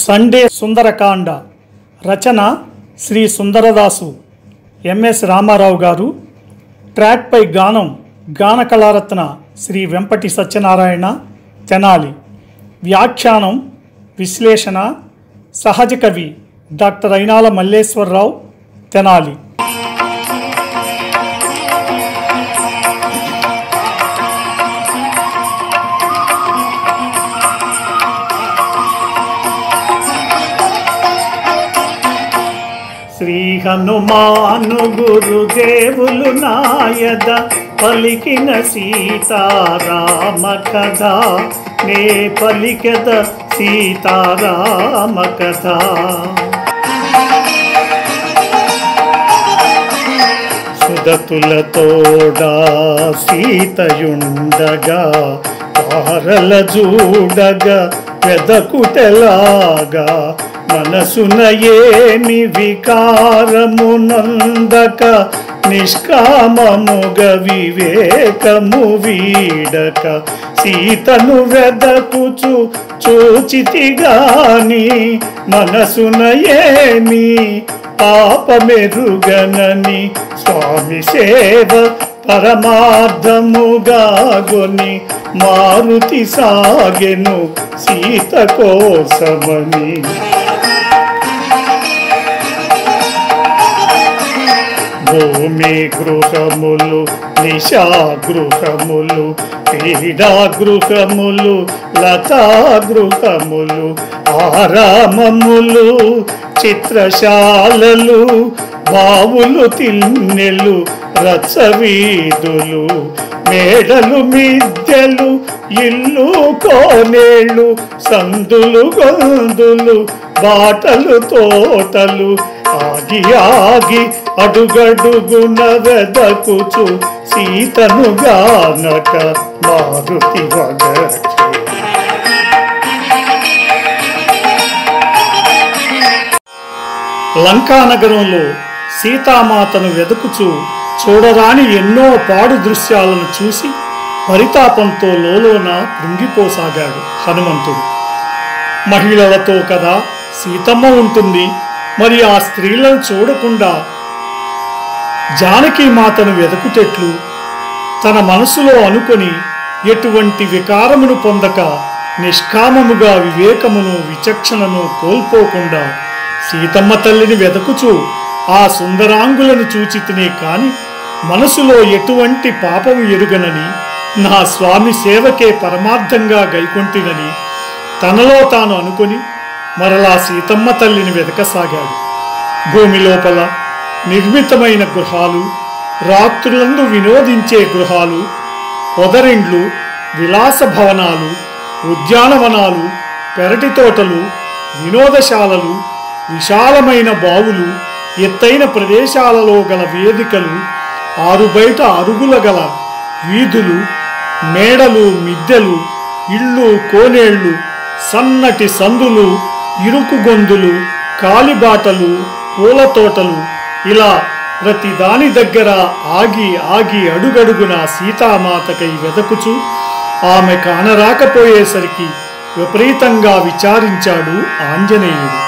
Sunday Sundarakanda రచన Shri సుందరదాసు MS Ramarao గారు. ట్రాక్పై గానం గాన కళారత్న శ్రీ వెంపటి సత్యనారాయణ తెనాలి. వ్యాఖ్యానం విశ్లేషణ సహజ కవి డాక్టర్ అయినాల మల్లేశ్వరరావు తెనాలి. శ్రీ హనుమాను గురుదేవులు నాయద పలికిన సీతారామ కథ, నే పలికెద సీతారామ కథ. సుదతులతోడా సీతయుండగా తారల జూడగా వెదకుటెలాగా, మనసున ఏమి వికారమునందక నిష్కామముగ వివేకము వీడక, సీతను వెదకుచు చూచితిగాని మనసున ఏమి పాపమెరుగనని, స్వామి సేవ పరమార్థముగా గొని మారుతి సాగెను సీత కోసమని. భూమి గృహములు నిశా గృహములు క్రీడా గృహములు లతా గృహములు ఆరామములు చిత్రశాలలు బావులు తిన్నెలు రచ్చవీధులు మేడలు మిద్దెలు ఇల్లు కోనేళ్ళు సందులు గొందులు బాటలు తోటలు, ఆగి ఆగి అడుగడుగున వెదకుచు సీతను గానక మారుతి వగచు. లంకానగరంలో సీతామాతను వెదుకుచూ చూడరాని ఎన్నో పాడు దృశ్యాలను చూసి పరితాపంతో లోలోన కృంగిపోసాగాడు హనుమంతుడు. మహిళలతో కదా సీతమ్మ ఉంటుంది, మరి ఆ స్త్రీలను చూడకుండా జానకి మాతను వెదకుటెట్లు? తన మనసులో అనుకొని ఎటువంటి వికారమును పొందక నిష్కామముగా వివేకమును విచక్షణను కోల్పోకుండా సీతమ్మ తల్లిని వెదకుచూ ఆ సుందరాంగులను చూచితినే కాని మనసులో ఎటువంటి పాపము ఎరుగనని, నా స్వామి సేవకే పరమార్థంగా గైకొంటినని తనలో తాను అనుకొని మరలా సీతమ్మ తల్లిని వెదకసాగాడు. భూమి లోపల నిర్మితమైన గృహాలు, రాత్రులందు వినోదించే గృహాలు, పొదరిండ్లు, విలాస భవనాలు, ఉద్యానవనాలు, పెరటి తోటలు, వినోదశాలలు, విశాలమైన బావులు, ఎత్తైన ప్రదేశాలలో గల వేదికలు, ఆరుబయట అరుగుల గల వీధులు, మేడలు మిద్దెలు, ఇళ్ళు కోనేళ్లు, సన్నటి సందులు, ఇరుకు గొందులు, కాలిబాటలు, పూల తోటలు, ఇలా ప్రతి దాని దగ్గర ఆగి ఆగి అడుగడుగున సీతామాతకై వెదకుచు ఆమె కానరాకపోయేసరికి విపరీతంగా విచారించాడు ఆంజనేయుడు.